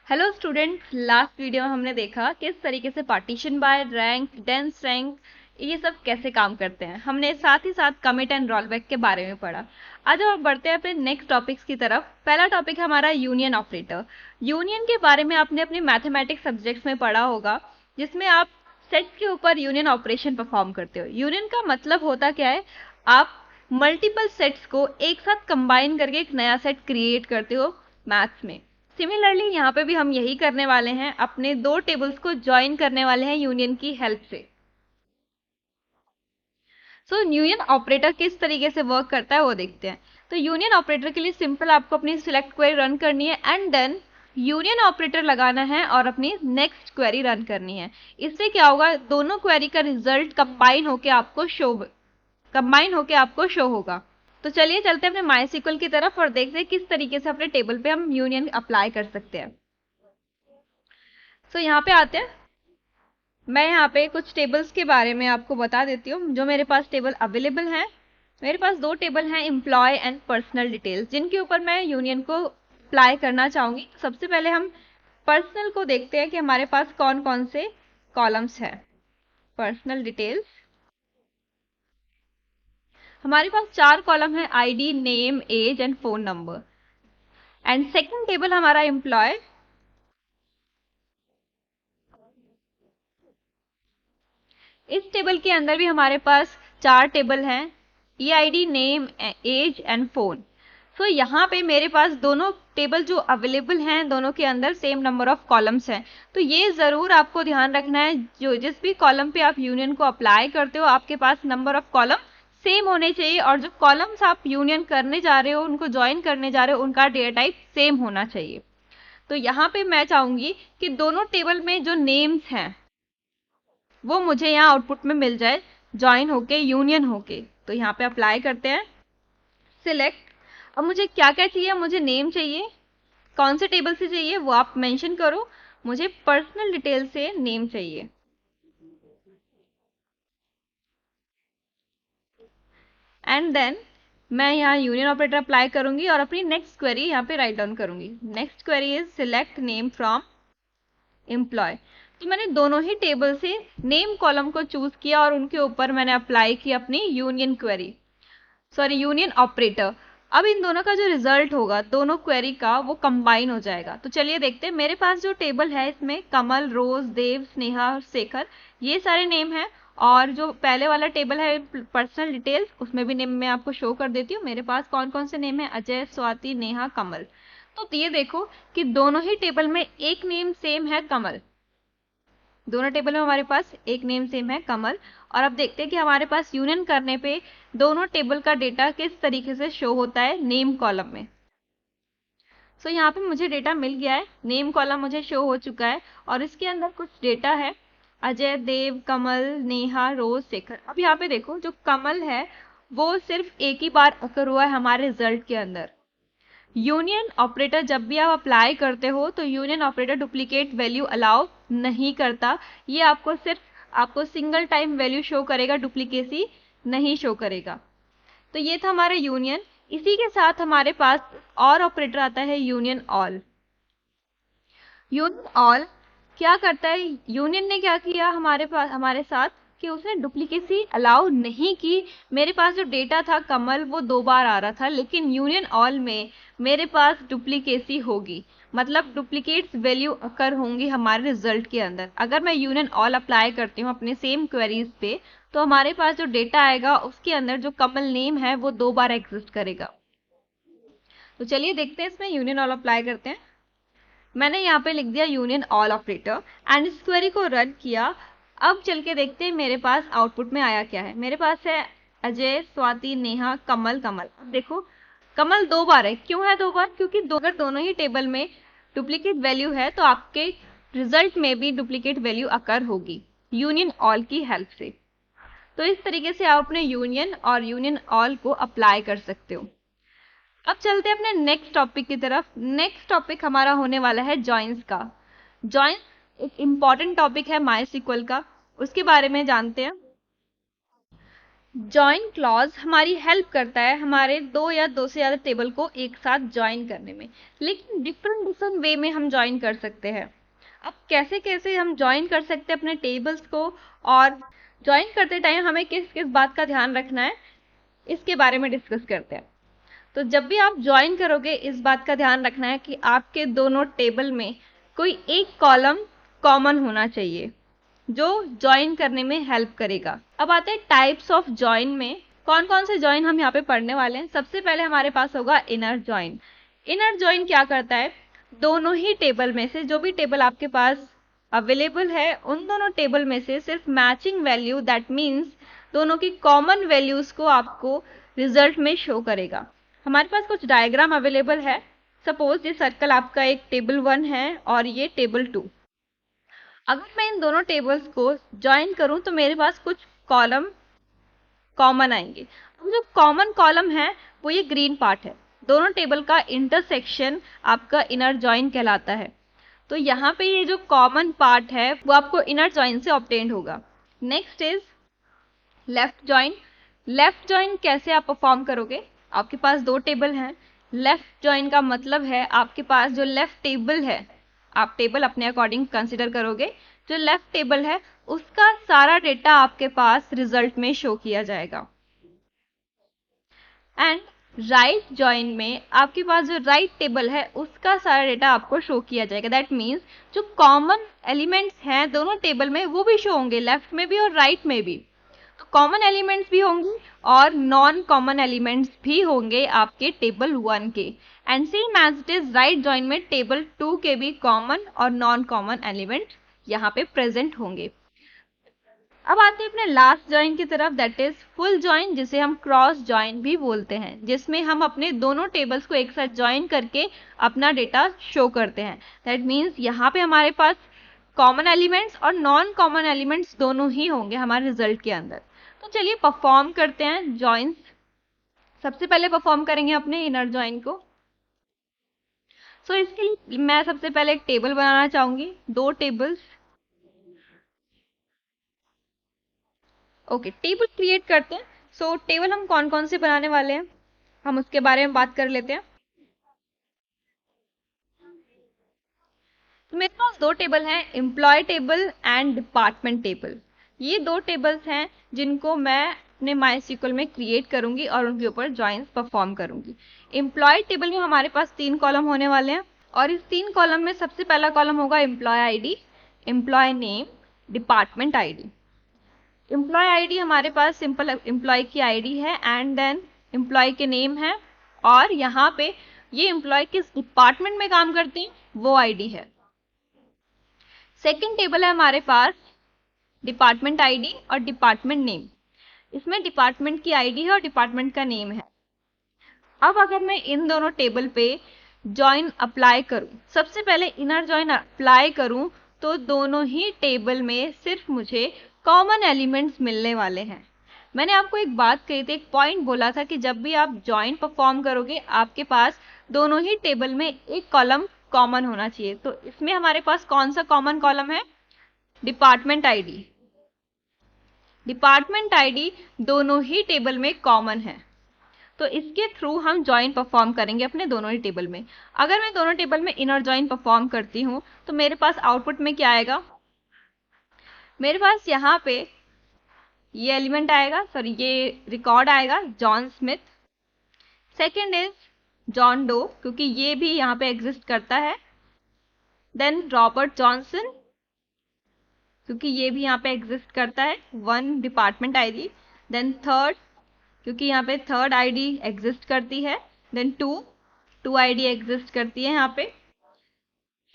Hello students, last video में हमने देखा किस तरीके से partition by rank, dense rank, ये सब कैसे काम करते हैं। हमने साथ ही साथ कमिट एंड रोलबैक के बारे में पढ़ा। आज हम बढ़ते हैं अपने नेक्स्ट टॉपिक्स की तरफ। पहला टॉपिक है हमारा यूनियन ऑपरेटर। यूनियन के बारे में आपने अपने मैथमेटिक्स सब्जेक्ट्स में पढ़ा होगा, जिसमें आप सेट्स के ऊपर यूनियन ऑपरेशन परफॉर्म करते हो। यूनियन का मतलब होता क्या है, आप मल्टीपल सेट्स को एक साथ कंबाइन करके एक नया सेट क्रिएट करते हो मैथ्स में। सिमिलरली यहाँ पे भी हम यही करने वाले हैं, अपने दो टेबल्स को ज्वाइन करने वाले हैं यूनियन की हेल्प से। सो यूनियन ऑपरेटर किस तरीके से वर्क करता है वो देखते हैं। तो यूनियन ऑपरेटर के लिए सिंपल आपको अपनी सिलेक्ट क्वेरी रन करनी है एंड देन यूनियन ऑपरेटर लगाना है और अपनी नेक्स्ट क्वेरी रन करनी है। इससे क्या होगा, दोनों क्वेरी का रिजल्ट कंबाइन होके आपको शो होगा। तो चलिए चलते हैं अपने माइस्क्ल की तरफ और देखते हैं किस तरीके से अपने टेबल पे हम यूनियन अप्लाई कर सकते हैं। यहाँ पे आते हैं। मैं यहाँ पे कुछ टेबल्स के बारे में आपको बता देती हूँ जो मेरे पास टेबल अवेलेबल हैं। मेरे पास दो टेबल हैं, एम्प्लॉय एंड पर्सनल डिटेल्स, जिनके ऊपर मैं यूनियन को अप्लाई करना चाहूंगी। सबसे पहले हम पर्सनल को देखते हैं कि हमारे पास कौन कौन से कॉलम्स हैं। पर्सनल डिटेल्स, हमारे पास 4 कॉलम है, ID, name, age and phone number. And second table हमारा एम्प्लॉय। इस टेबल के अंदर भी हमारे पास 4 टेबल हैं, EID, name, age and phone. यहाँ पे मेरे पास दोनों टेबल जो अवेलेबल हैं, दोनों के अंदर सेम नंबर ऑफ कॉलम्स हैं। तो ये जरूर आपको ध्यान रखना है, जो जिस भी कॉलम पे आप यूनियन को अप्लाई करते हो, आपके पास नंबर ऑफ कॉलम सेम होने चाहिए और जो कॉलम्स आप यूनियन करने जा रहे हो, उनको ज्वाइन करने जा रहे हो, उनका डेटा टाइप सेम होना चाहिए। तो यहाँ पे मैं चाहूंगी कि दोनों टेबल में जो नेम्स हैं वो मुझे यहाँ आउटपुट में मिल जाए, ज्वाइन होके, यूनियन होके। तो यहाँ पे अप्लाई करते हैं, सिलेक्ट। अब मुझे क्या क्या चाहिए, मुझे नेम चाहिए, कौन से टेबल से चाहिए वो आप मेंशन करो। मुझे पर्सनल डिटेल से नेम चाहिए एंड देन मैं यहाँ यूनियन ऑपरेटर अप्लाई करूंगी और अपनी नेक्स्ट क्वेरी यहाँ पे राइट डाउन करूंगी। Next query is select name from employ. तो मैंने दोनों ही टेबल से नेम कॉलम को चूज किया और उनके ऊपर मैंने अप्लाई की अपनी यूनियन ऑपरेटर। अब इन दोनों का जो रिजल्ट होगा, दोनों क्वेरी का, वो कंबाइन हो जाएगा। तो चलिए देखते हैं। मेरे पास जो टेबल है, इसमें कमल, रोज, देव, स्नेहा और शेखर, ये सारे नेम हैं। और जो पहले वाला टेबल है पर्सनल डिटेल्स, उसमें भी नेम मैं आपको शो कर देती हूँ। मेरे पास कौन कौन से नेम है, अजय, स्वाति, नेहा, कमल। तो ये देखो कि दोनों ही टेबल में एक नेम सेम है, कमल। दोनों टेबल में हमारे पास एक नेम सेम है, कमल। और अब देखते हैं कि हमारे पास यूनियन करने पे दोनों टेबल का डेटा किस तरीके से शो होता है नेम कॉलम में। यहाँ पे मुझे डेटा मिल गया है, नेम कॉलम मुझे शो हो चुका है और इसके अंदर कुछ डेटा है, अजय, देव, कमल, नेहा, रोज, शेखर। अब यहाँ पे देखो, जो कमल है वो सिर्फ एक ही बार अकर हुआ है हमारे रिजल्ट के अंदर। यूनियन ऑपरेटर जब भी आप अप्लाई करते हो तो union operator duplicate value allow नहीं करता। ये आपको सिंगल टाइम वैल्यू शो करेगा, डुप्लीकेसी नहीं शो करेगा। तो ये था हमारा यूनियन। इसी के साथ हमारे पास और ऑपरेटर आता है, यूनियन ऑल। यूनियन ऑल क्या करता है, यूनियन ने क्या किया हमारे साथ कि उसने डुप्लीकेसी अलाउ नहीं की। मेरे पास जो डेटा था कमल, वो 2 बार आ रहा था, लेकिन यूनियन ऑल में मेरे पास डुप्लीकेसी होगी, मतलब डुप्लीकेट्स वैल्यू अकर होंगी हमारे रिजल्ट के अंदर। अगर मैं यूनियन ऑल अप्लाई करती हूँ अपने सेम क्वेरीज पे, तो हमारे पास जो डेटा आएगा उसके अंदर जो कमल नेम है वो 2 बार एग्जिस्ट करेगा। तो चलिए देखते हैं, इसमें यूनियन ऑल अप्लाई करते हैं। मैंने यहाँ पे लिख दिया यूनियन ऑल ऑपरेटर एंड इस क्वेरी को रन किया। अब चल के देखते हैं मेरे पास आउटपुट में आया क्या है। मेरे पास है अजय, स्वाति, नेहा, कमल, कमल। अब देखो कमल 2 बार है। क्यों है 2 बार? क्योंकि अगर दोनों ही टेबल में डुप्लीकेट वैल्यू है तो आपके रिजल्ट में भी डुप्लीकेट वैल्यू अकर होगी यूनियन ऑल की हेल्प से। तो इस तरीके से आप अपने यूनियन और यूनियन ऑल को अप्लाई कर सकते हो। अब चलते हैं अपने नेक्स्ट टॉपिक की तरफ। नेक्स्ट टॉपिक हमारा होने वाला है जॉइंस का। जॉइंस एक इंपॉर्टेंट टॉपिक है माइस्क्ल का, उसके बारे में जानते हैं। जॉइन क्लॉज हमारी हेल्प करता है हमारे दो या दो से ज़्यादा टेबल को एक साथ जॉइन करने में, लेकिन डिफरेंट वे में हम जॉइन कर सकते हैं। अब कैसे कैसे हम जॉइन कर सकते हैं अपने टेबल्स को, और जॉइन करते टाइम हमें किस किस बात का ध्यान रखना है, इसके बारे में डिस्कस करते हैं। तो जब भी आप ज्वाइन करोगे इस बात का ध्यान रखना है कि आपके दोनों टेबल में कोई एक कॉलम कॉमन होना चाहिए जो ज्वाइन करने में हेल्प करेगा। अब आते हैं टाइप्स ऑफ ज्वाइन में, कौन कौन से ज्वाइन हम यहाँ पे पढ़ने वाले हैं। सबसे पहले हमारे पास होगा इनर ज्वाइन। इनर ज्वाइन क्या करता है, दोनों ही टेबल में से जो भी टेबल आपके पास अवेलेबल है उन दोनों टेबल में से सिर्फ मैचिंग वैल्यू, दैट मीन्स दोनों की कॉमन वैल्यूज को आपको रिजल्ट में शो करेगा। हमारे पास कुछ डायग्राम अवेलेबल है। सपोज ये सर्कल आपका एक टेबल 1 है और ये टेबल 2। अगर मैं इन दोनों टेबल्स को ज्वाइन करूं तो मेरे पास कुछ कॉलम कॉमन आएंगे। जो कॉमन कॉलम है वो ये ग्रीन पार्ट है। दोनों टेबल का इंटरसेक्शन आपका इनर ज्वाइन कहलाता है। तो यहाँ पे ये जो कॉमन पार्ट है वो आपको इनर ज्वाइन से ऑब्टेन्ड होगा। Next is left join. Left join कैसे आप परफॉर्म करोगे, आपके पास दो टेबल हैं। लेफ्ट ज्वाइन का मतलब है आपके पास जो लेफ्ट टेबल है, आप टेबल अपने अकॉर्डिंग कंसिडर करोगे, जो लेफ्ट टेबल है उसका सारा डेटा आपके पास रिजल्ट में शो किया जाएगा। एंड राइट ज्वाइन में आपके पास जो राइट टेबल है उसका सारा डेटा आपको शो किया जाएगा। दैट मीन्स जो कॉमन एलिमेंट्स हैं दोनों टेबल में वो भी शो होंगे, लेफ्ट में भी और राइट में भी। तो कॉमन एलिमेंट्स भी होंगे और नॉन कॉमन एलिमेंट्स भी होंगे आपके टेबल 1 के। And same as it is right join में टेबल 2 के भी कॉमन और नॉन कॉमन एलिमेंट यहाँ पे प्रेजेंट होंगे। अब आते हैं अपने लास्ट ज्वाइन की तरफ, दैट इज फुल ज्वाइन, जिसे हम क्रॉस ज्वाइन भी बोलते हैं, जिसमें हम अपने दोनों टेबल्स को एक साथ ज्वाइन करके अपना डेटा शो करते हैं। दैट मीन्स यहाँ पे हमारे पास कॉमन एलिमेंट्स और नॉन कॉमन एलिमेंट्स दोनों ही होंगे हमारे रिजल्ट के अंदर। तो चलिए परफॉर्म करते हैं ज्वाइंस। सबसे पहले परफॉर्म करेंगे अपने इनर ज्वाइन को। सो इसके लिए मैं सबसे पहले एक टेबल बनाना चाहूंगी, दो टेबल्स। ओके, टेबल क्रिएट करते हैं। सो टेबल हम कौन कौन से बनाने वाले हैं हम उसके बारे में बात कर लेते हैं। तो मेरे पास दो टेबल हैं, employee table and department table. ये दो टेबल्स हैं जिनको मैं अपने MySQL में क्रिएट करूंगी और उनके ऊपर ज्वाइंस परफॉर्म करूंगी। एम्प्लॉय टेबल में हमारे पास 3 कॉलम होने वाले हैं और इस 3 कॉलम में सबसे पहला कॉलम होगा employee ID, employee name, department ID. Employee ID हमारे पास सिंपल एम्प्लॉय की आईडी है एंड देन एम्प्लॉय के नेम है, और यहाँ पे ये एम्प्लॉय किस डिपार्टमेंट में काम करते हैं वो आईडी है। सेकेंड टेबल है हमारे पास डिपार्टमेंट आईडी और डिपार्टमेंट नेम। इसमें डिपार्टमेंट की आईडी है और डिपार्टमेंट का नेम है। अब अगर मैं इन दोनों टेबल पे ज्वाइन अप्लाई करूं, सबसे पहले इनर ज्वाइन अप्लाई करूं, तो दोनों ही टेबल में सिर्फ मुझे कॉमन एलिमेंट्स मिलने वाले हैं। मैंने आपको एक बात कही थी, एक पॉइंट बोला था कि जब भी आप ज्वाइन परफॉर्म करोगे आपके पास दोनों ही टेबल में एक कॉलम कॉमन होना चाहिए। तो इसमें हमारे पास कौन सा कॉमन कॉलम है, डिपार्टमेंट आईडी। डिपार्टमेंट आईडी दोनों ही टेबल में कॉमन है, तो इसके थ्रू हम ज्वाइन परफॉर्म करेंगे अपने दोनों ही टेबल में। अगर मैं दोनों टेबल में इनर ज्वाइन परफॉर्म करती हूँ तो मेरे पास आउटपुट में क्या आएगा, मेरे पास यहाँ पे ये एलिमेंट आएगा, सॉरी ये रिकॉर्ड आएगा, John Smith. Second is John Doe, क्योंकि ये भी यहाँ पे एग्जिस्ट करता है। देन रॉबर्ट जॉनसन, क्योंकि ये भी यहाँ पे एग्जिस्ट करता है, 1 डिपार्टमेंट आईडी। देन थर्ड, क्योंकि यहाँ पे थर्ड आईडी एग्जिस्ट करती है। देन 2 आईडी एग्जिस्ट करती है यहाँ पे।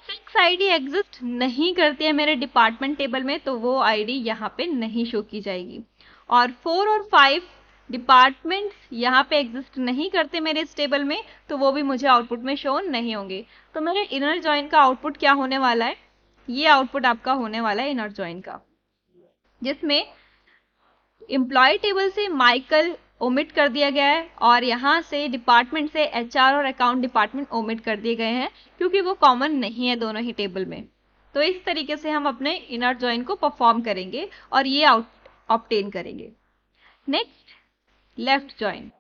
6 आईडी एग्जिस्ट नहीं करती है मेरे डिपार्टमेंट टेबल में, तो वो आईडी यहाँ पे नहीं शो की जाएगी। और 4 और 5 डिपार्टमेंट्स यहाँ पे एग्जिस्ट नहीं करते मेरे इस टेबल में, तो वो भी मुझे आउटपुट में शो नहीं होंगे। तो मेरे इनर ज्वाइन का आउटपुट क्या होने वाला है, ये आउटपुट आपका होने वाला है इनर ज्वाइन का, जिसमें एम्प्लॉय टेबल से माइकल ओमिट कर दिया गया है और यहाँ से डिपार्टमेंट से HR और अकाउंट डिपार्टमेंट ओमिट कर दिए गए हैं, क्योंकि वो कॉमन नहीं है दोनों ही टेबल में। तो इस तरीके से हम अपने इनर ज्वाइन को परफॉर्म करेंगे और ये ऑब्टेन करेंगे। Next left join.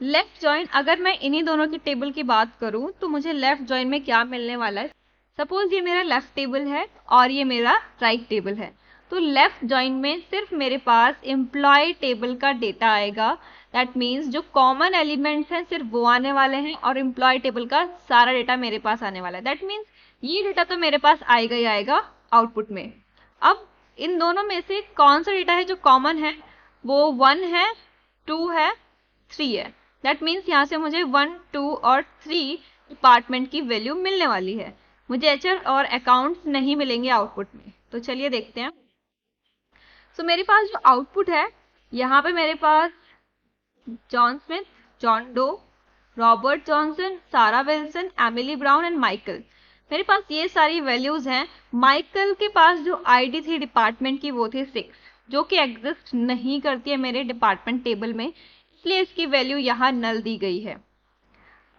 Left join, अगर मैं इन्हीं दोनों की टेबल की बात करूं तो मुझे लेफ्ट जॉइन में क्या मिलने वाला है। सपोज ये मेरा लेफ्ट टेबल है और ये मेरा राइट टेबल है, तो लेफ्ट जॉइन में सिर्फ मेरे पास एम्प्लॉय टेबल का डेटा आएगा। दैट मीन्स जो कॉमन एलिमेंट्स हैं सिर्फ वो आने वाले हैं और एम्प्लॉय टेबल का सारा डेटा मेरे पास आने वाला है। दैट मीन्स ये डेटा तो मेरे पास आएगा ही आएगा आउटपुट में। अब इन दोनों में से कौन सा डेटा है जो कॉमन है, वो 1 है, 2 है, 3 है। दैट मीन्स यहाँ से मुझे 1, 2 और 3 डिपार्टमेंट की वैल्यू मिलने वाली है। मुझे एचआर और अकाउंट्स नहीं मिलेंगे आउटपुट में। तो चलिए देखते हैं। सो मेरे पास जो आउटपुट है, यहाँ पे मेरे पास John Smith, John Doe, Robert Johnson, Sarah Wilson, Emily Brown and Michael, मेरे पास ये सारी वैल्यूज हैं। माइकल के पास जो आईडी थी डिपार्टमेंट की वो थी 6, जो कि एग्जिस्ट नहीं करती है मेरे डिपार्टमेंट टेबल में, इसलिए इसकी वैल्यू यहाँ नल दी गई है।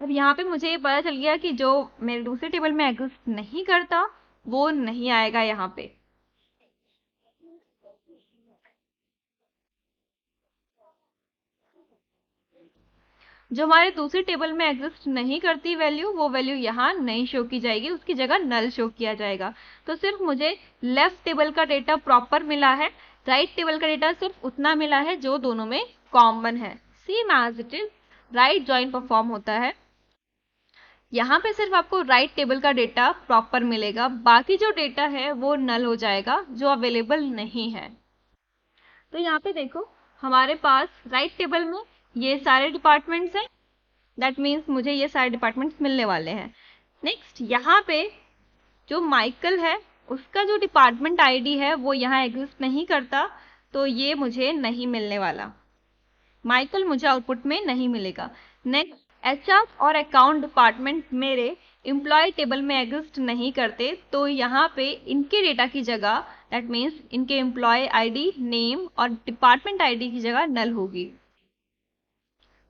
अब यहाँ पे मुझे ये पता चल गया कि जो मेरे दूसरे टेबल में एग्जिस्ट नहीं करता वो नहीं आएगा यहाँ पे। जो हमारे दूसरे टेबल में एग्जिस्ट नहीं करती वैल्यू, वो वैल्यू यहाँ नहीं शो की जाएगी, उसकी जगह नल शो किया जाएगा। तो सिर्फ मुझे लेफ्ट टेबल का डेटा प्रॉपर मिला है, राइट टेबल का डेटा सिर्फ उतना मिला है जो दोनों में कॉमन है। Same as it is right join perform होता है। यहाँ पे सिर्फ आपको राइट टेबल का डेटा प्रॉपर मिलेगा, बाकी जो डेटा है वो नल हो जाएगा जो अवेलेबल नहीं है। तो यहाँ पे देखो हमारे पास राइट टेबल में ये सारे डिपार्टमेंट्स हैं। दैट मीन्स मुझे ये सारे डिपार्टमेंट्स मिलने वाले हैं। नेक्स्ट यहाँ पे जो माइकल है उसका जो डिपार्टमेंट आईडी है वो यहाँ एग्जिस्ट नहीं करता, तो ये मुझे नहीं मिलने वाला। माइकल मुझे आउटपुट में नहीं मिलेगा। नेक्स्ट एचआर और अकाउंट डिपार्टमेंट मेरे एम्प्लॉय टेबल में एग्जिस्ट नहीं करते, तो यहाँ पे इनके डेटा की जगह दैट मीन्स इनके एम्प्लॉय आईडी, नेम और डिपार्टमेंट आईडी की जगह नल होगी।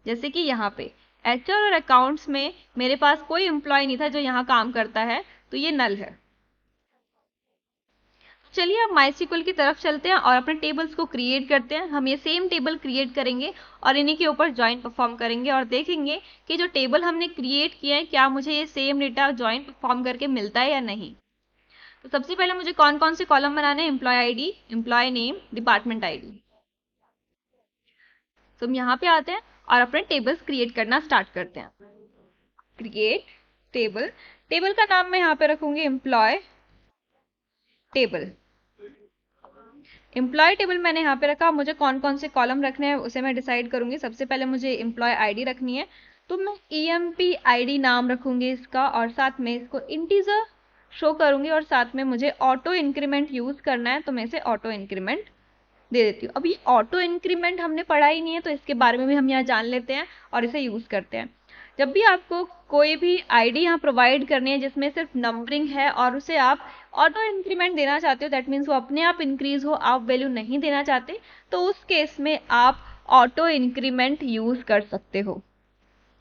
जैसे कि यहाँ पे एचआर और अकाउंट्स में मेरे पास कोई एम्प्लॉय नहीं था जो यहाँ काम करता है, तो ये नल है। चलिए अब माइस्क्ल की तरफ चलते हैं और अपने टेबल्स को क्रिएट करते हैं। हम ये सेम टेबल क्रिएट करेंगे और इन्हीं के ऊपर ज्वाइन परफॉर्म करेंगे और देखेंगे कि जो टेबल हमने क्रिएट किया है क्या मुझे ये सेम डेटा ज्वाइन परफॉर्म करके मिलता है या नहीं। तो सबसे पहले मुझे कौन कौन से कॉलम बनाने हैं, employee ID, employee name, department ID. तो हम यहाँ पे आते हैं और अपने टेबल्स क्रिएट करना स्टार्ट करते हैं। क्रिएट टेबल, टेबल का नाम मैं यहाँ पे रखूंगी एम्प्लॉय टेबल। एम्प्लॉय टेबल मैंने यहाँ पे रखा। मुझे कौन कौन से कॉलम रखने हैं उसे मैं डिसाइड करूंगी। सबसे पहले मुझे एम्प्लॉय आईडी रखनी है, तो मैं EMP ID नाम रखूंगी इसका और साथ में इसको इंटीजर शो करूंगी और साथ में मुझे ऑटो इंक्रीमेंट यूज करना है, तो मैं इसे ऑटो इंक्रीमेंट दे देती हूँ। अब ये ऑटो इंक्रीमेंट हमने पढ़ा ही नहीं है, तो इसके बारे में भी हम यहाँ जान लेते हैं और इसे यूज करते हैं। जब भी आपको कोई भी आईडी यहाँ प्रोवाइड करनी है जिसमें सिर्फ नंबरिंग है और उसे आप ऑटो इंक्रीमेंट देना चाहते हो, दैट मीन्स वो अपने आप इंक्रीज हो, आप वैल्यू नहीं देना चाहते, तो उस केस में आप ऑटो इंक्रीमेंट यूज कर सकते हो।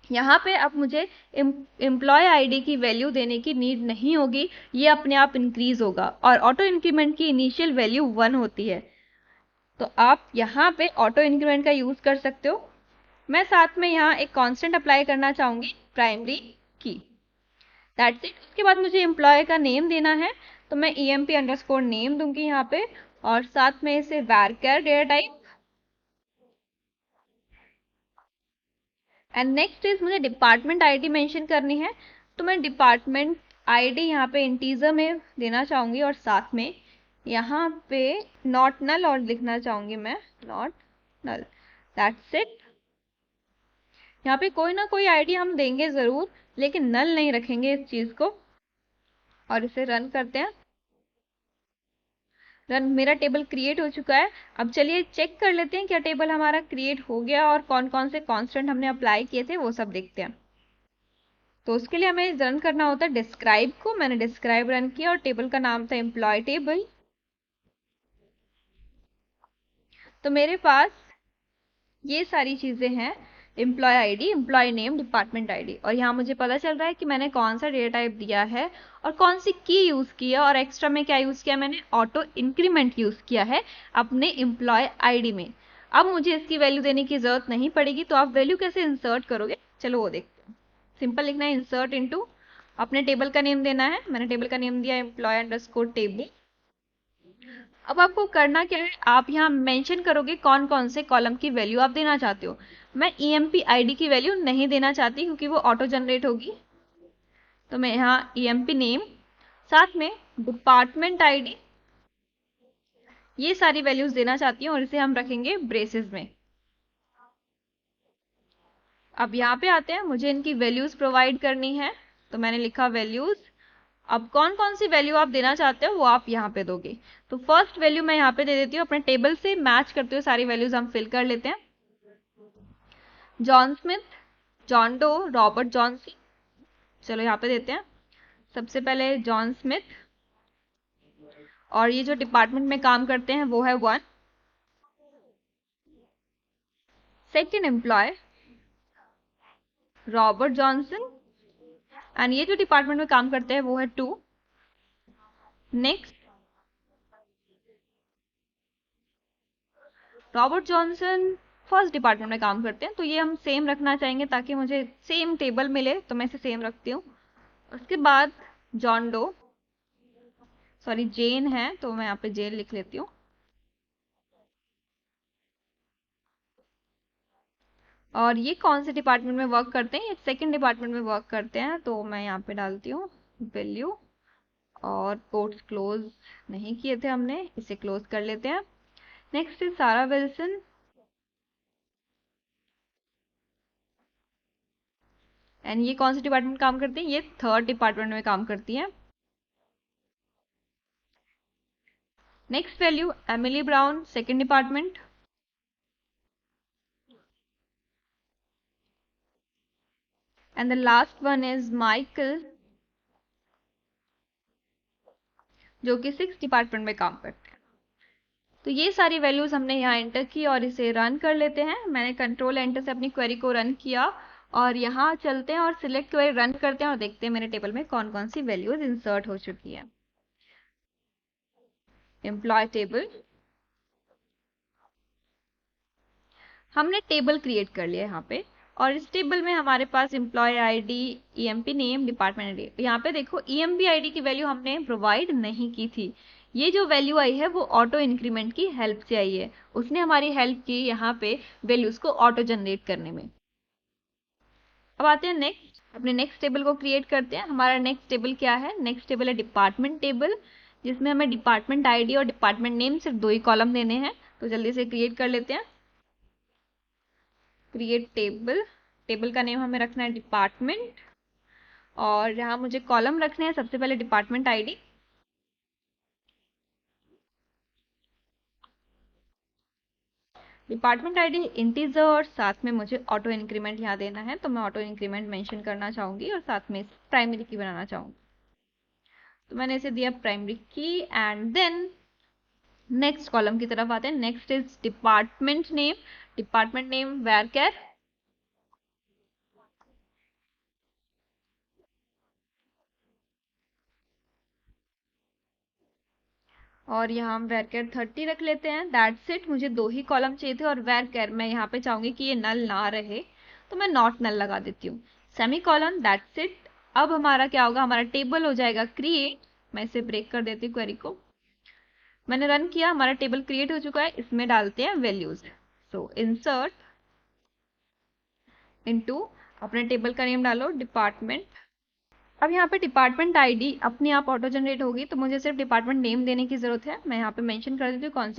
यहाँ पे अब मुझे एम्प्लॉय आईडी की वैल्यू देने की नीड नहीं होगी, ये अपने आप इंक्रीज होगा और ऑटो इंक्रीमेंट की इनिशियल वैल्यू 1 होती है, तो आप यहाँ पे ऑटो इंक्रीमेंट का यूज कर सकते हो। मैं साथ में यहाँ एक कांस्टेंट अप्लाई करना चाहूंगी, प्राइमरी की। That's it. उसके बाद मुझे एम्प्लॉय का नेम देना है, तो मैं EMP_name दूंगी यहाँ पे और साथ में इसे varchar data type. And next is मुझे डिपार्टमेंट आईडी मेंशन करनी है, तो मैं डिपार्टमेंट आईडी यहाँ पे इंटीजर में देना चाहूंगी और साथ में यहाँ पे नॉट नल और लिखना चाहूंगी मैं नॉट नल। That's it. यहाँ पे कोई ना कोई आईडी हम देंगे जरूर, लेकिन नल नहीं रखेंगे इस चीज को। और इसे रन करते हैं। रन, मेरा टेबल क्रिएट हो चुका है। अब चलिए चेक कर लेते हैं क्या टेबल हमारा क्रिएट हो गया और कौन कौन से कांस्टेंट हमने अप्लाई किए थे वो सब देखते हैं। तो उसके लिए हमें रन करना होता है डिस्क्राइब को। मैंने डिस्क्राइब रन किया और टेबल का नाम था एम्प्लॉय टेबल। तो मेरे पास ये सारी चीजें हैं employee ID, employee name, department ID, और यहाँ मुझे पता चल रहा है कि मैंने कौन सा डेटा टाइप दिया है और कौन सी की यूज की है, और एक्स्ट्रा में क्या यूज किया, मैंने ऑटो इंक्रीमेंट यूज किया है अपने एम्प्लॉय आईडी में। अब मुझे इसकी वैल्यू देने की जरूरत नहीं पड़ेगी, तो आप वैल्यू कैसे इंसर्ट करोगे, चलो वो देखते हैं। सिंपल लिखना है इंसर्ट इनटू, अपने टेबल का नेम देना है, मैंने टेबल का नेम दिया एम्प्लॉय अंडरस्कोर टेबल। अब आपको करना क्या है, आप यहाँ मेंशन करोगे कौन कौन से कॉलम की वैल्यू आप देना चाहते हो। मैं ईएमपी आईडी की वैल्यू नहीं देना चाहती क्योंकि वो ऑटो जनरेट होगी, तो मैं यहाँ ईएमपी नेम, साथ में डिपार्टमेंट आईडी, ये सारी वैल्यूज देना चाहती हूँ और इसे हम रखेंगे ब्रेसेस में। अब यहाँ पे आते हैं, मुझे इनकी वैल्यूज प्रोवाइड करनी है, तो मैंने लिखा वैल्यूज। अब कौन कौन सी वैल्यू आप देना चाहते हो वो आप यहाँ पे दोगे। तो फर्स्ट वैल्यू मैं यहाँ पे दे देती हूँ, अपने टेबल से मैच करते हुए सारी वैल्यूज हम फिल कर लेते हैं। John Smith, John Doe, Robert Johnson, चलो यहाँ पे देते हैं। सबसे पहले जॉन स्मिथ, और ये जो डिपार्टमेंट में काम करते हैं वो है 1। Second employee Robert Johnson, and ये जो डिपार्टमेंट में काम करते हैं वो है 2। Next Robert Johnson first department में काम करते हैं, तो ये हम सेम रखना चाहेंगे ताकि मुझे सेम टेबल मिले, तो मैं इसे सेम रखती हूँ। उसके बाद जॉन डो, सॉरी जेन है तो मैं यहाँ पे जेन लिख लेती हूँ। और ये कौन से डिपार्टमेंट में वर्क करते हैं, ये सेकंड डिपार्टमेंट में वर्क करते हैं, तो मैं यहाँ पे डालती हूँ वैल्यू, और कोट्स क्लोज नहीं किए थे हमने, इसे क्लोज कर लेते हैं। नेक्स्ट है सारा विल्सन, एंड ये कौन से डिपार्टमेंट में काम करती हैं, ये थर्ड डिपार्टमेंट में काम करती हैं। Next value Emily brown, second department. And the last one is Michael, जो कि सिक्स डिपार्टमेंट में काम करते हैं। तो ये सारी वैल्यूज हमने यहाँ एंटर की और इसे रन कर लेते हैं। मैंने कंट्रोल एंटर से अपनी क्वेरी को रन किया, और यहाँ चलते हैं और सिलेक्ट क्वेरी रन करते हैं और देखते हैं मेरे टेबल में कौन कौन सी वैल्यूज इंसर्ट हो चुकी है। एम्प्लॉय टेबल, हमने टेबल क्रिएट कर लिया यहाँ पे, और इस टेबल में हमारे पास employee ID, EMP name, department ID. यहाँ पे देखो ईएमपी आईडी की वैल्यू हमने प्रोवाइड नहीं की थी, ये जो वैल्यू आई है वो ऑटो इंक्रीमेंट की हेल्प से आई है, उसने हमारी हेल्प की यहाँ पे वैल्यूज को ऑटो जनरेट करने में। अब आते हैं नेक्स्ट, अपने नेक्स्ट टेबल को क्रिएट करते हैं। हमारा नेक्स्ट टेबल क्या है, नेक्स्ट टेबल है डिपार्टमेंट टेबल, जिसमें हमें डिपार्टमेंट आईडी और डिपार्टमेंट नेम सिर्फ 2 ही कॉलम देने हैं, तो जल्दी से क्रिएट कर लेते हैं। क्रिएट टेबल, टेबल का नेम हमें रखना है डिपार्टमेंट, और यहाँ मुझे कॉलम रखने हैं सबसे पहले department ID, department ID integer, और साथ में मुझे ऑटो इंक्रीमेंट यहाँ देना है, तो मैं ऑटो इंक्रीमेंट मेंशन करना चाहूंगी और साथ में प्राइमरी की बनाना चाहूंगी, तो मैंने इसे दिया प्राइमरी की। एंड देन नेक्स्ट कॉलम की तरफ आते हैं। Next is department name, department name varchar, और यहाँ हम वेरकेर 30 रख लेते हैं। दैट्स इट, मुझे 2 ही कॉलम चाहिए थे, और वेरकेर मैं यहाँ पे चाहूंगी कि ये नल ना रहे, तो मैं नॉट नल लगा देती हूँ, सेमी कॉलन। That's it. अब हमारा क्या होगा, हमारा टेबल हो जाएगा क्रिएट। मैं इसे ब्रेक कर देती हूँ क्वेरी को, मैंने रन किया, हमारा टेबल क्रिएट हो चुका है। इसमें डालते हैं वैल्यूज, सो इंसर्ट इनटू, अपने टेबल का नेम डालो डिपार्टमेंट। अब यहाँ पे डिपार्टमेंट आईडी अपने आप ऑटो जनरेट होगी, तो मुझे सिर्फ डिपार्टमेंट नेम देने की जरूरत है। मैं यहाँ पे मेंशन कर देती हूँ कौन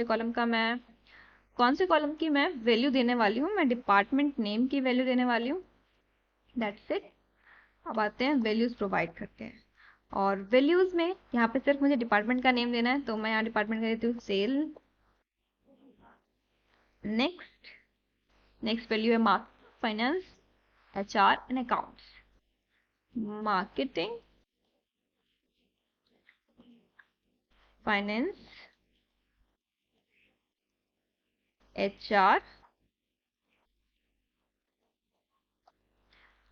से कॉलम की मैं वैल्यू देने वाली हूँ, मैं डिपार्टमेंट नेम की वैल्यू देने वाली हूँ। That's it. अब आते हैं वैल्यूज प्रोवाइड करते हैं, और वैल्यूज में यहाँ पे सिर्फ मुझे डिपार्टमेंट का नेम देना है, तो मैं यहाँ डिपार्टमेंट का देती हूँ सेल। नेक्स्ट, नेक्स्ट वैल्यू है market, finance, HR and accounts. Marketing, finance, HR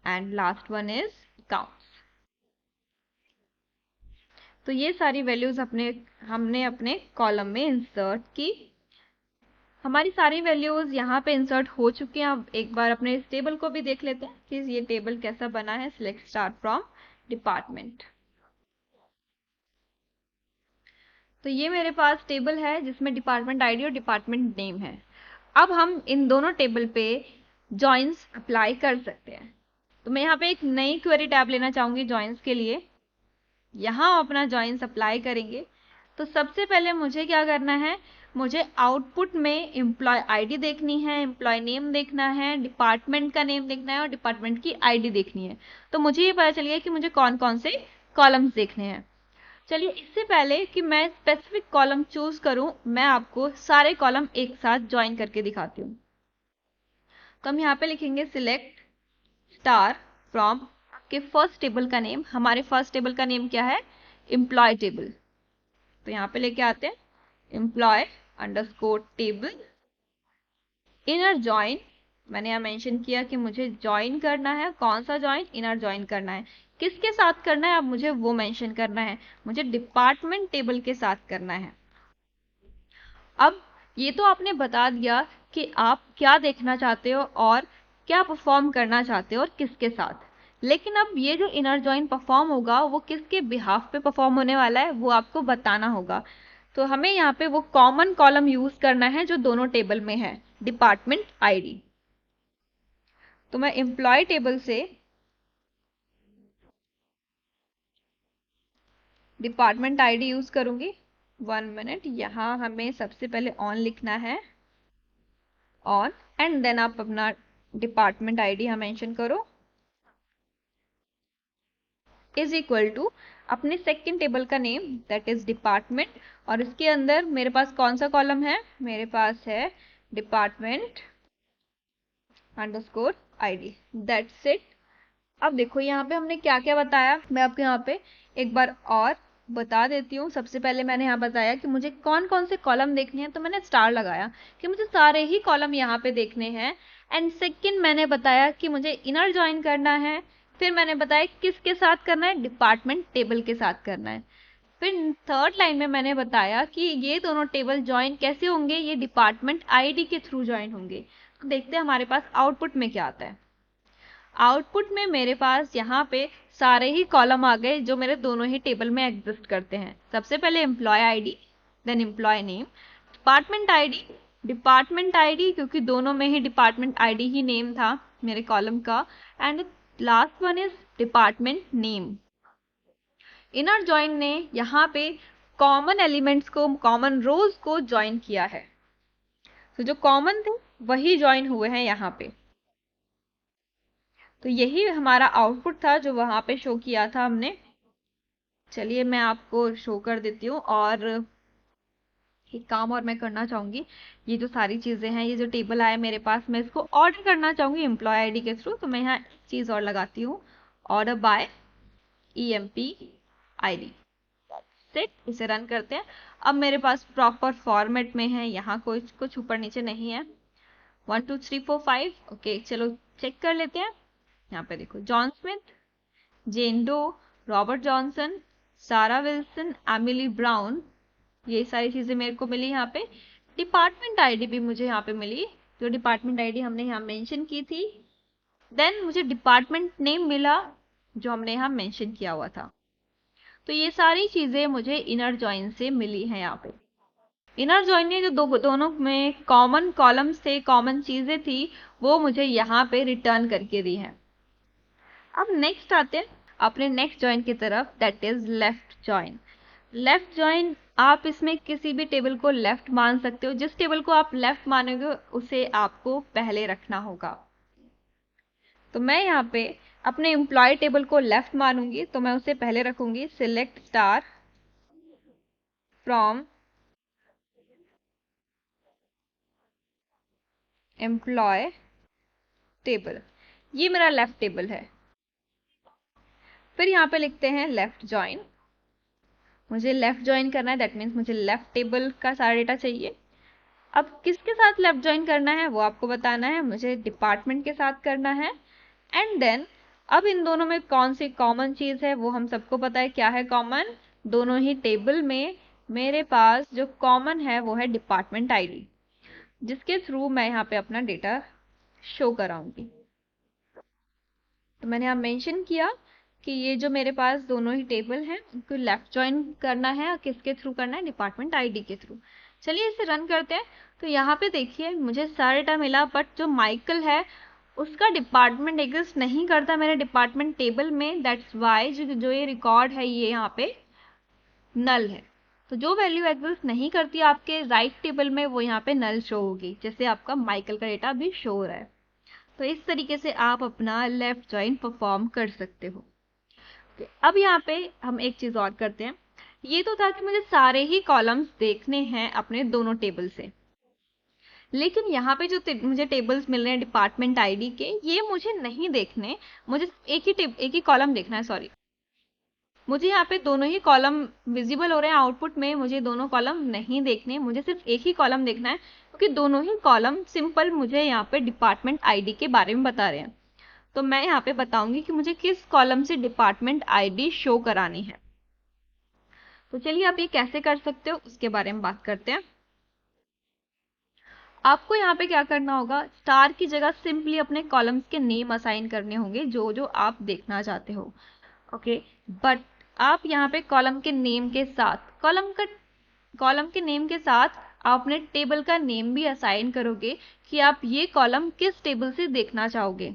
and last one is accounts. तो ये सारी वैल्यूज हमने अपने कॉलम में इंसर्ट की। हमारी सारी वैल्यूज यहाँ पे इंसर्ट हो चुकी हैं। अब एक बार अपने इस टेबल को भी देख लेते हैं कि ये टेबल कैसा बना है। Select start from department. तो ये मेरे पास टेबल है जिसमें डिपार्टमेंट आईडी और डिपार्टमेंट नेम है। अब हम इन दोनों टेबल पे जॉइंस अप्लाई कर सकते हैं। तो मैं यहाँ पे एक नई क्वेरी टैब लेना चाहूंगी जॉइंस के लिए। यहाँ अपना जॉइंस अप्लाई करेंगे। तो सबसे पहले मुझे क्या करना है, मुझे आउटपुट में एम्प्लॉय आईडी देखनी है, एम्प्लॉय नेम देखना है, डिपार्टमेंट का नेम देखना है और डिपार्टमेंट की आईडी देखनी है। तो मुझे ये पता चल गया कि मुझे कौन कौन से कॉलम्स देखने हैं। चलिए, इससे पहले कि मैं स्पेसिफिक कॉलम चूज करूं, मैं आपको सारे कॉलम एक साथ ज्वाइन करके दिखाती हूँ। तो हम यहाँ पे लिखेंगे सिलेक्ट स्टार फ्रॉम के फर्स्ट टेबल का नेम। हमारे फर्स्ट टेबल का नेम क्या है, एम्प्लॉय टेबल। तो यहाँ पे लेके आते हैं employee underscore table inner join. मैंने यहाँ मेंशन किया कि मुझे ज्वाइन करना है। कौन सा ज्वाइन, इनर ज्वाइन करना है। किसके साथ करना है, अब मुझे वो मेंशन करना है। मुझे डिपार्टमेंट टेबल के साथ करना है। अब ये तो आपने बता दिया कि आप क्या देखना चाहते हो और क्या परफॉर्म करना चाहते हो और किसके साथ। लेकिन अब ये जो इनर ज्वाइन परफॉर्म होगा वो किसके बिहाफ पे परफॉर्म होने वाला है, वो आपको बताना होगा। तो हमें यहाँ पे वो कॉमन कॉलम यूज करना है जो दोनों टेबल में है, डिपार्टमेंट आईडी। तो मैं एम्प्लॉय टेबल से डिपार्टमेंट आईडी यूज करूंगी। 1 मिनट, यहाँ हमें सबसे पहले ऑन लिखना है, ऑन, एंड देन आप अपना डिपार्टमेंट आईडी यहाँ मेंशन करो इज इक्वल टू अपने सेकंड टेबल का नेम दैट इज डिपार्टमेंट, और इसके अंदर मेरे पास कौन सा कॉलम है, मेरे पास है department underscore ID. That's it. अब देखो यहाँ पे हमने क्या क्या बताया, मैं आपको यहाँ पे एक बार और बता देती हूँ। सबसे पहले मैंने यहाँ बताया कि मुझे कौन कौन से कॉलम देखने हैं, तो मैंने स्टार लगाया कि मुझे सारे ही कॉलम यहाँ पे देखने हैं। एंड सेकंड मैंने बताया कि मुझे इनर ज्वाइन करना है। फिर मैंने बताया किसके साथ करना है, डिपार्टमेंट टेबल के साथ करना है। फिर थर्ड लाइन में मैंने बताया कि ये दोनों टेबल ज्वाइन कैसे होंगे, ये डिपार्टमेंट आईडी के थ्रू ज्वाइन होंगे। तो देखते हैं हमारे पास आउटपुट में क्या आता है। आउटपुट में मेरे पास यहाँ पे सारे ही कॉलम आ गए जो मेरे दोनों ही टेबल में एग्जिस्ट करते हैं। सबसे पहले employee ID, then employee name, department ID क्योंकि दोनों में ही डिपार्टमेंट आईडी ही नेम था मेरे कॉलम का, and last one is department name. Inner join ने यहाँ पे कॉमन एलिमेंट्स को, कॉमन रोज को ज्वाइन किया है। तो जो कॉमन थे वही ज्वाइन हुए हैं यहाँ पे। तो यही हमारा आउटपुट था जो वहां पे शो किया था हमने। चलिए मैं आपको शो कर देती हूँ। और एक काम और मैं करना चाहूंगी, ये जो सारी चीजें हैं, ये जो टेबल आया मेरे पास, मैं इसको ऑर्डर करना चाहूंगी एम्प्लॉय आईडी के थ्रू। तो मैं यहाँ एक चीज और लगाती हूँ, order by EMP ID। Set, इसे रन करते हैं। अब मेरे पास प्रॉपर फॉर्मेट में है, यहाँ कुछ ऊपर नीचे नहीं है। 1 2 3 4 5। ओके, चलो चेक कर लेते हैं। यहाँ पे देखो, John Smith, Jane Doe, Robert Johnson, Sarah Wilson, Emily brown, ये सारी चीजें मेरे को मिली यहाँ पे। डिपार्टमेंट आईडी भी मुझे यहाँ पे मिली, जो डिपार्टमेंट आईडी हमने यहाँ मेंशन की थी। देन मुझे डिपार्टमेंट नेम मिला जो हमने यहाँ मेंशन किया हुआ था। तो ये सारी चीजें मुझे इनर जॉइन से मिली हैं। यहाँ पे इनर जॉइन ने जो दोनों में कॉमन कॉलम्स थे, कॉमन चीजें थी, वो मुझे यहाँ पे रिटर्न करके दी हैं। अब नेक्स्ट आते हैं अपने नेक्स्ट जॉइन की तरफ, that is left join. Left join, आप इसमें किसी भी टेबल को लेफ्ट मान सकते हो। जिस टेबल को आप लेफ्ट मानोगे उसे आपको पहले रखना होगा। तो मैं यहाँ पे अपने एम्प्लॉय टेबल को लेफ्ट मानूंगी, तो मैं उसे पहले रखूंगी। Select star from employ table, ये मेरा लेफ्ट टेबल है। फिर यहाँ पे लिखते हैं लेफ्ट जॉइन। मुझे लेफ्ट ज्वाइन करना है, दैट मीन्स मुझे लेफ्ट टेबल का सारा डेटा चाहिए। अब किसके साथ लेफ्ट ज्वाइन करना है वो आपको बताना है। मुझे डिपार्टमेंट के साथ करना है। एंड देन अब इन दोनों में कौन सी कॉमन चीज है वो हम सबको पता है। क्या है कॉमन? दोनों ही टेबल में मेरे पास जो कॉमन है वो है डिपार्टमेंट आईडी, जिसके थ्रू मैं यहाँ पे अपना डेटा शो कराऊंगी। तो मैंने यहाँ मेंशन किया कि ये जो मेरे पास दोनों ही टेबल हैं उनको लेफ्ट ज्वाइन करना है और किसके थ्रू करना है? डिपार्टमेंट आईडी के थ्रू। चलिए इसे रन करते हैं। तो यहाँ पे देखिए मुझे सारा डेटा मिला, बट जो माइकल है उसका डिपार्टमेंट एग्जिस्ट नहीं करता मेरे डिपार्टमेंट टेबल में। दैट्स वाई जो ये रिकॉर्ड है ये यहाँ पे नल है। तो जो वैल्यू एग्जिस्ट नहीं करती आपके राइट टेबल में वो यहाँ पे नल शो होगी, जैसे आपका माइकल का डेटा भी शो हो रहा है। तो इस तरीके से आप अपना लेफ्ट ज्वाइन परफॉर्म कर सकते हो। अब यहाँ पे हम एक चीज और करते हैं। ये तो था कि मुझे सारे ही कॉलम्स देखने हैं अपने दोनों टेबल से, लेकिन यहाँ पे जो मुझे टेबल्स मिल रहे हैं डिपार्टमेंट आईडी के, ये मुझे नहीं देखने। मुझे एक ही कॉलम देखना है, सॉरी। मुझे यहाँ पे दोनों ही कॉलम विजिबल हो रहे हैं आउटपुट में, मुझे दोनों कॉलम नहीं देखने, मुझे सिर्फ एक ही कॉलम देखना है, क्योंकि दोनों ही कॉलम सिंपल मुझे यहाँ पे डिपार्टमेंट आईडी के बारे में बता रहे हैं। तो मैं यहाँ पे बताऊंगी कि मुझे किस कॉलम से डिपार्टमेंट आईडी शो करानी है। तो चलिए आप ये कैसे कर सकते हो उसके बारे में बात करते हैं। आपको यहाँ पे क्या करना होगा, स्टार की जगह सिंपली अपने कॉलम्स के नेम असाइन करने होंगे जो जो आप देखना चाहते हो। ओके, बट आप यहाँ पे कॉलम के नेम के साथ आप अपने टेबल का नेम भी असाइन करोगे कि आप ये कॉलम किस टेबल से देखना चाहोगे।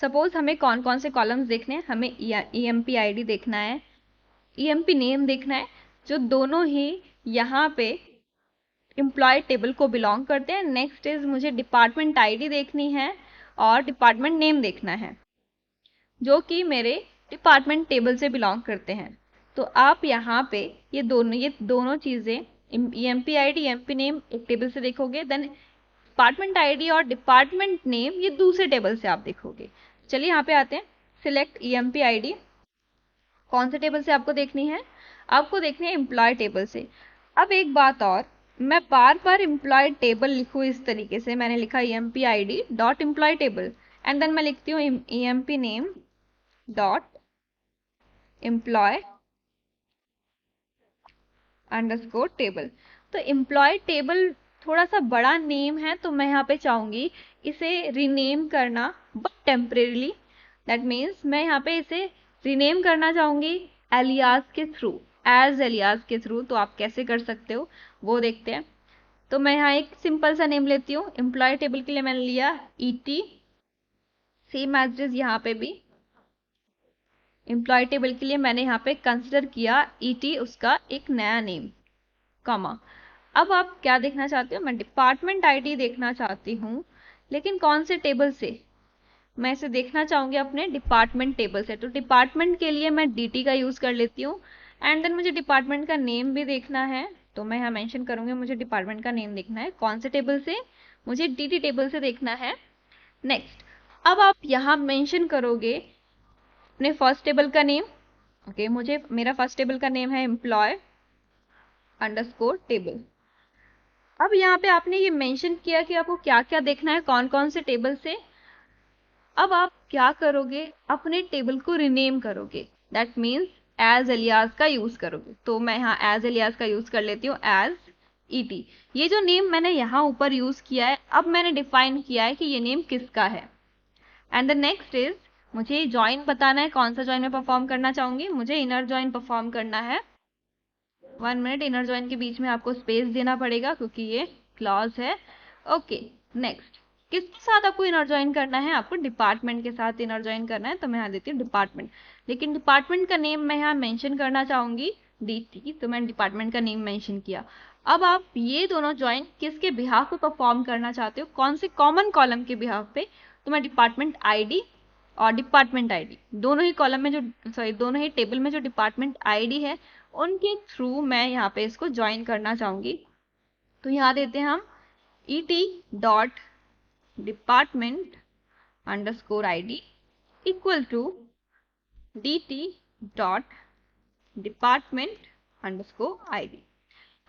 सपोज हमें कौन कौन से कॉलम्स देखने हैं। हमें ईएमपी आईडी देखना है, ईएमपी नेम देखना है, जो दोनों ही यहाँ पे एम्प्लॉय टेबल को बिलोंग करते हैं। नेक्स्ट इज मुझे डिपार्टमेंट आईडी देखनी है और डिपार्टमेंट नेम देखना है, जो कि मेरे डिपार्टमेंट टेबल से बिलोंग करते हैं। तो आप यहाँ पे ये दोनों चीजें ईएमपी आईडी ईएमपी नेम एक टेबल से देखोगे, देन डिपार्टमेंट आईडी और डिपार्टमेंट नेम ये दूसरे टेबल से आप देखोगे। चलिए यहाँ पे आते हैं। Select EMP ID. कौन से टेबल से आपको देखनी है? आपको देखनी है एम्प्लॉय टेबल से। अब एक बात और, मैं बार बार एम्प्लॉय टेबल लिखूँ इस तरीके से, मैंने लिखा EMP ID dot employee table and then मैं लिखती हूँ EMP name dot employee underscore table. तो एम्प्लॉय टेबल थोड़ा सा बड़ा नेम है, तो मैं यहाँ पे चाहूंगी इसे रीनेम करना, बट टेम्परेरीली। दैट मीन्स मैं यहाँ पे इसे रीनेम करना चाहूंगी एलियास के थ्रू, एज एलियास के थ्रू। तो आप कैसे कर सकते हो वो देखते हैं। तो मैं यहाँ एक सिंपल सा नेम लेती हूँ। एम्प्लॉय टेबल के लिए मैंने लिया ईटी, सेम एज इज यहाँ पे भी। एम्प्लॉय टेबल के लिए मैंने यहाँ पे कंसिडर किया ईटी उसका एक नया नेम, कॉमा। अब आप क्या देखना चाहते हो? मैं डिपार्टमेंट आईडी देखना चाहती हूँ, लेकिन कौन से टेबल से? मैं इसे देखना चाहूंगी अपने डिपार्टमेंट टेबल से। तो डिपार्टमेंट के लिए मैं डीटी का यूज कर लेती हूँ एंड देन मुझे डिपार्टमेंट का नेम भी देखना है। तो मैं यहाँ मेंशन करूंगी मुझे डिपार्टमेंट का नेम देखना है। कौन से टेबल से? मुझे डीटी टेबल से देखना है। नेक्स्ट, अब आप यहाँ मेंशन करोगे अपने फर्स्ट टेबल का नेम। ओके, मुझे मेरा फर्स्ट टेबल का नेम है एम्प्लॉय अंडरस्कोर टेबल। अब यहाँ पे आपने ये मेंशन किया कि आपको क्या क्या देखना है, कौन कौन से टेबल से। अब आप क्या करोगे, अपने टेबल को रिनेम करोगे। दैट मीन्स एज एलियास का यूज करोगे। तो मैं यहाँ एज एलियास का यूज कर लेती हूँ, एज ईटी। ये जो नेम मैंने यहाँ ऊपर यूज किया है, अब मैंने डिफाइन किया है कि ये नेम किसका है। एंड द नेक्स्ट इज मुझे ज्वाइन बताना है, कौन सा ज्वाइन मैं परफॉर्म करना चाहूंगी। मुझे इनर ज्वाइन परफॉर्म करना है। 1 मिनट, इनर ज्वाइन के बीच में आपको स्पेस देना पड़ेगा क्योंकि ये क्लॉज है। ओके, नेक्स्ट, किसके साथ आपको इनर ज्वाइन करना है? आपको डिपार्टमेंट के साथ इनर ज्वाइन करना है। तो मैं यहाँ देती हूँ डिपार्टमेंट, लेकिन डिपार्टमेंट का नेम मैं यहाँ मेंशन करना चाहूंगी डीटी। तो मैंने डिपार्टमेंट का नेम मेंशन किया। अब आप ये दोनों ज्वाइन किसके बिहाफ पे परफॉर्म करना चाहते हो, कौन से कॉमन कॉलम के बिहाफ पे? तो मैं डिपार्टमेंट आईडी और डिपार्टमेंट आईडी दोनों ही कॉलम में जो, सॉरी दोनों ही टेबल में जो डिपार्टमेंट आईडी है उनके थ्रू मैं यहाँ पे इसको ज्वाइन करना चाहूंगी। तो यहाँ देते हैं हम ET dot department underscore ID equal to dt dot department underscore id।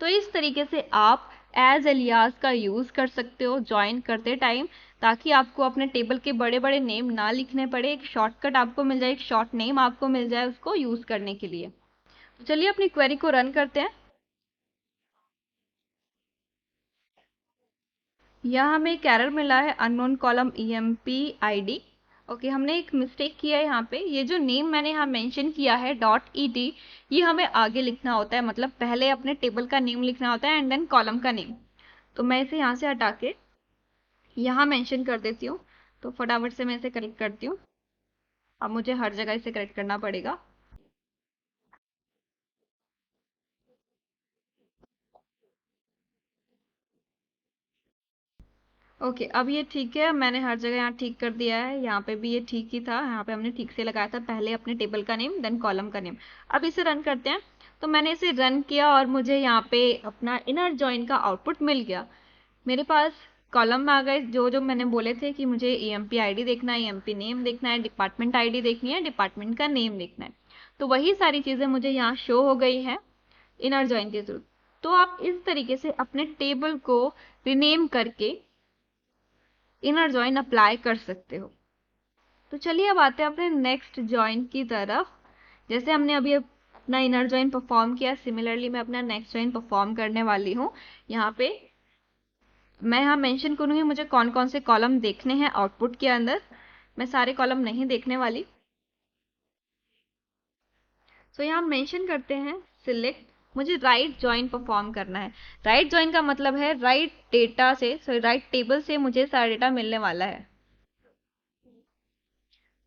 तो इस तरीके से आप एज एलियास का यूज कर सकते हो ज्वाइन करते टाइम, ताकि आपको अपने टेबल के बड़े बड़े नेम ना लिखने पड़े, एक शॉर्टकट आपको मिल जाए, एक शॉर्ट नेम आपको मिल जाए उसको यूज करने के लिए। तो चलिए अपनी क्वेरी को रन करते हैं। यहाँ हमें एक एरर मिला है unknown column emp id। Okay, हमने एक मिस्टेक किया है यहाँ पे। ये जो नेम मैंने यहाँ मेंशन किया है डॉट ed, ये हमें आगे लिखना होता है, मतलब पहले अपने टेबल का नेम लिखना होता है एंड देन कॉलम का नेम। तो मैं इसे यहाँ से हटा के यहाँ मेंशन कर देती हूँ। तो फटाफट से मैं इसे करेक्ट करती हूँ। अब मुझे हर जगह इसे करेक्ट करना पड़ेगा। ओके, अब ये ठीक है, मैंने हर जगह यहाँ ठीक कर दिया है। यहाँ पे भी ये ठीक ही था, यहाँ पे हमने ठीक से लगाया था, पहले अपने टेबल का नेम देन कॉलम का नेम। अब इसे रन करते हैं। तो मैंने इसे रन किया और मुझे यहाँ पे अपना इनर जॉइन का आउटपुट मिल गया। मेरे पास कॉलम आ गए जो जो मैंने बोले थे कि मुझे emp id देखना है, emp नेम देखना है, डिपार्टमेंट id देखनी है, डिपार्टमेंट का नेम देखना है। तो वही सारी चीज़ें मुझे यहाँ शो हो गई हैं इनर जॉइन के थ्रू। तो आप इस तरीके से अपने टेबल को रिनेम करके इनर जॉइन अप्लाई कर सकते हो। तो चलिए अब आते हैं अपने नेक्स्ट जॉइन की तरफ। जैसे हमने अभी अपना इनर जॉइन परफॉर्म किया, सिमिलरली मैं अपना नेक्स्ट जॉइन परफॉर्म करने वाली हूँ। यहाँ पे मैं यहाँ मेंशन करूँगी मुझे कौन कौन से कॉलम देखने हैं आउटपुट के अंदर। मैं सारे कॉलम नहीं देखने वाली। तो यहाँ मेंशन करते हैं सिलेक्ट, मुझे राइट जॉइन परफॉर्म करना है। राइट जॉइन का मतलब है राइट डेटा से, सॉरी राइट टेबल से मुझे सारा डेटा मिलने वाला है।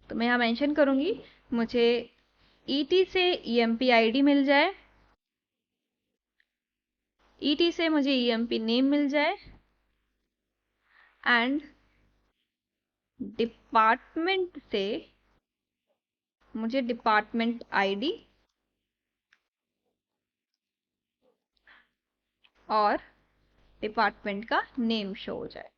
तो मैं यहाँ मेंशन करूंगी मुझे ET से emp id मिल जाए, ET से मुझे emp नेम मिल जाए एंड डिपार्टमेंट से मुझे डिपार्टमेंट ID और डिपार्टमेंट का नेम शो हो जाए।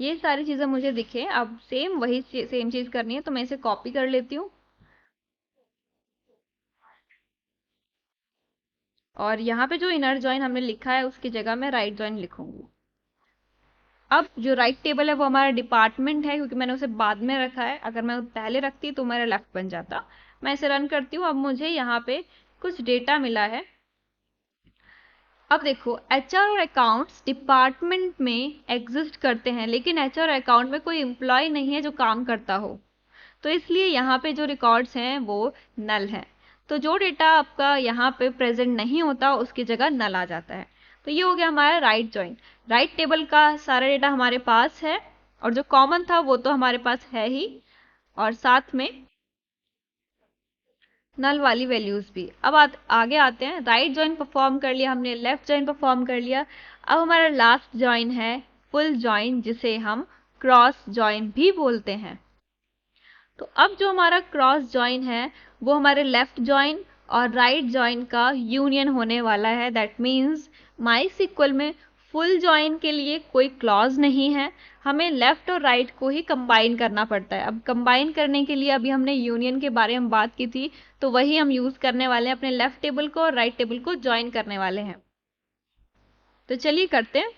ये सारी चीजें मुझे दिखे। अब सेम वही सेम चीज करनी है, तो मैं इसे कॉपी कर लेती हूँ और यहाँ पे जो इनर जॉइन हमने लिखा है उसकी जगह मैं राइट जॉइन लिखूंगी। अब जो राइट टेबल है वो हमारा डिपार्टमेंट है, क्योंकि मैंने उसे बाद में रखा है। अगर मैं पहले रखती तो मेरा लेफ्ट बन जाता। मैं इसे रन करती हूँ। अब मुझे यहाँ पे कुछ डेटा मिला है। अब देखो, HR और अकाउंट्स डिपार्टमेंट में एग्जिस्ट करते हैं, लेकिन HR और अकाउंट में कोई एम्प्लॉय नहीं है जो काम करता हो। तो इसलिए यहाँ पे जो रिकॉर्ड्स हैं वो नल हैं। तो जो डेटा आपका यहाँ पे प्रेजेंट नहीं होता उसकी जगह नल आ जाता है। तो ये हो गया हमारा राइट जॉइन। राइट टेबल का सारा डेटा हमारे पास है और जो कॉमन था वो तो हमारे पास है ही, और साथ में नल वाली वैल्यूज भी। अब आगे आते हैं। राइट जॉइन परफॉर्म कर लिया हमने, लेफ्ट जॉइन परफॉर्म कर लिया। अब हमारा लास्ट जॉइन है फुल जॉइन, जिसे हम क्रॉस जॉइन भी बोलते हैं। तो अब जो हमारा क्रॉस जॉइन है वो हमारे लेफ्ट जॉइन और राइट जॉइन का यूनियन होने वाला है। दैट मीन्स माइस्क्ल में फुल जॉइन के लिए कोई क्लॉज नहीं है, हमें लेफ्ट और राइट को ही कंबाइन करना पड़ता है। अब कंबाइन करने के लिए अभी हमने यूनियन के बारे में बात की थी, तो वही हम यूज करने वाले हैं, अपने लेफ्ट टेबल को और राइट टेबल को ज्वाइन करने वाले हैं। तो चलिए करते हैं।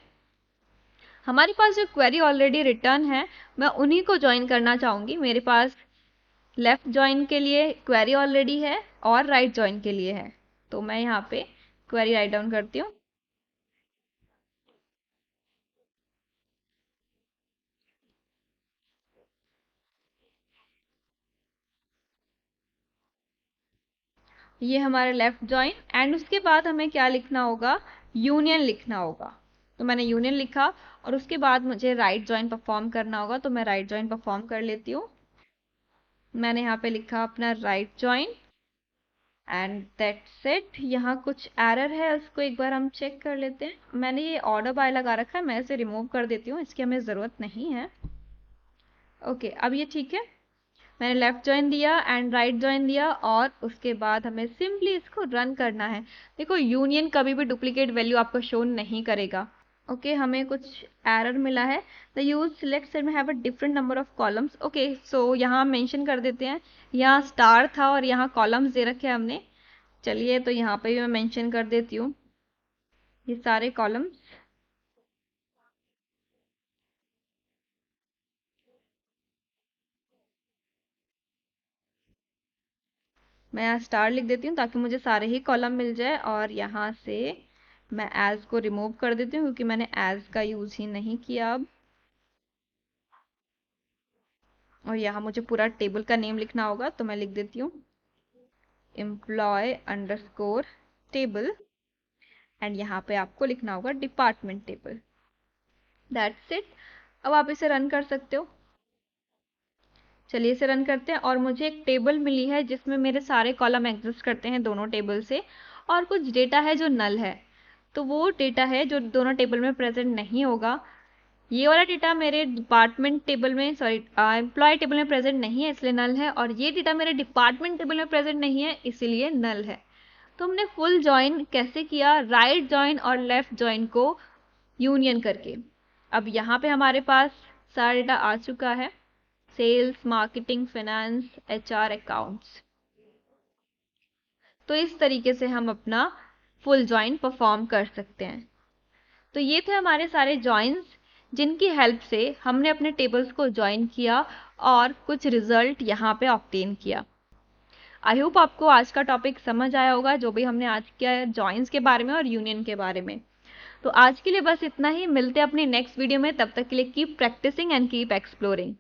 हमारे पास जो क्वेरी ऑलरेडी रिटर्न है मैं उन्हीं को ज्वाइन करना चाहूंगी। मेरे पास लेफ्ट ज्वाइन के लिए क्वेरी ऑलरेडी है और राइट ज्वाइन के लिए है। तो मैं यहाँ पे क्वेरी राइट डाउन करती हूँ। ये हमारा लेफ्ट ज्वाइन एंड उसके बाद हमें क्या लिखना होगा, यूनियन लिखना होगा। तो मैंने यूनियन लिखा और उसके बाद मुझे राइट ज्वाइन परफॉर्म करना होगा, तो मैं राइट ज्वाइन परफॉर्म कर लेती हूँ। मैंने यहाँ पे लिखा अपना right join and that's it. यहाँ कुछ एरर है, उसको एक बार हम चेक कर लेते हैं। मैंने ये ऑर्डर बाय लगा रखा है, मैं इसे रिमूव कर देती हूँ, इसकी हमें ज़रूरत नहीं है। ओके, अब ये ठीक है। मैंने लेफ्ट ज्वाइन दिया एंड राइट ज्वाइन दिया और उसके बाद हमें सिंपली इसको रन करना है। देखो, यूनियन कभी भी डुप्लीकेट वैल्यू आपको शो नहीं करेगा। ओके हमें कुछ एरर मिला है, द यूज सिलेक्ट सेल में have a different number of columns. Okay so यहाँ मेंशन कर देते हैं, यहाँ स्टार था और यहाँ कॉलम्स दे रखे हैं हमने। चलिए तो यहाँ पे भी मैं मेंशन कर देती हूँ ये सारे कॉलम्स। मैं यहाँ स्टार लिख देती हूँ ताकि मुझे सारे ही कॉलम मिल जाए, और यहाँ से मैं एज को रिमूव कर देती हूँ क्योंकि मैंने एज का यूज ही नहीं किया अब। और यहाँ मुझे पूरा टेबल का नेम लिखना होगा तो मैं लिख देती हूँ employee_table, एंड यहाँ पे आपको लिखना होगा डिपार्टमेंट टेबल। That's it. अब आप इसे रन कर सकते हो। चलिए इसे रन करते हैं, और मुझे एक टेबल मिली है जिसमें मेरे सारे कॉलम एग्जिस्ट करते हैं दोनों टेबल से, और कुछ डेटा है जो नल है। तो वो डेटा है जो दोनों टेबल में प्रेजेंट नहीं होगा। ये वाला डेटा मेरे डिपार्टमेंट टेबल में, सॉरी एम्प्लॉय टेबल में प्रेजेंट नहीं है इसलिए नल है, और ये डेटा मेरे डिपार्टमेंट टेबल में प्रेजेंट नहीं है इसीलिए नल है। तो हमने फुल जॉइन कैसे किया, राइट जॉइन और लेफ्ट जॉइन को यूनियन करके। अब यहाँ पे हमारे पास सारा डेटा आ चुका है, sales, marketing, finance, HR, accounts. तो इस तरीके से हम अपना फुल जॉइन परफॉर्म कर सकते हैं। तो ये थे हमारे सारे जॉइंस जिनकी हेल्प से हमने अपने टेबल्स को ज्वाइन किया और कुछ रिजल्ट यहाँ पे ऑब्टेन किया। आई होप आपको आज का टॉपिक समझ आया होगा, जो भी हमने आज किया जॉइंस के बारे में और यूनियन के बारे में। तो आज के लिए बस इतना ही, मिलते हैं अपनी नेक्स्ट वीडियो में। तब तक के लिए keep practicing and keep exploring.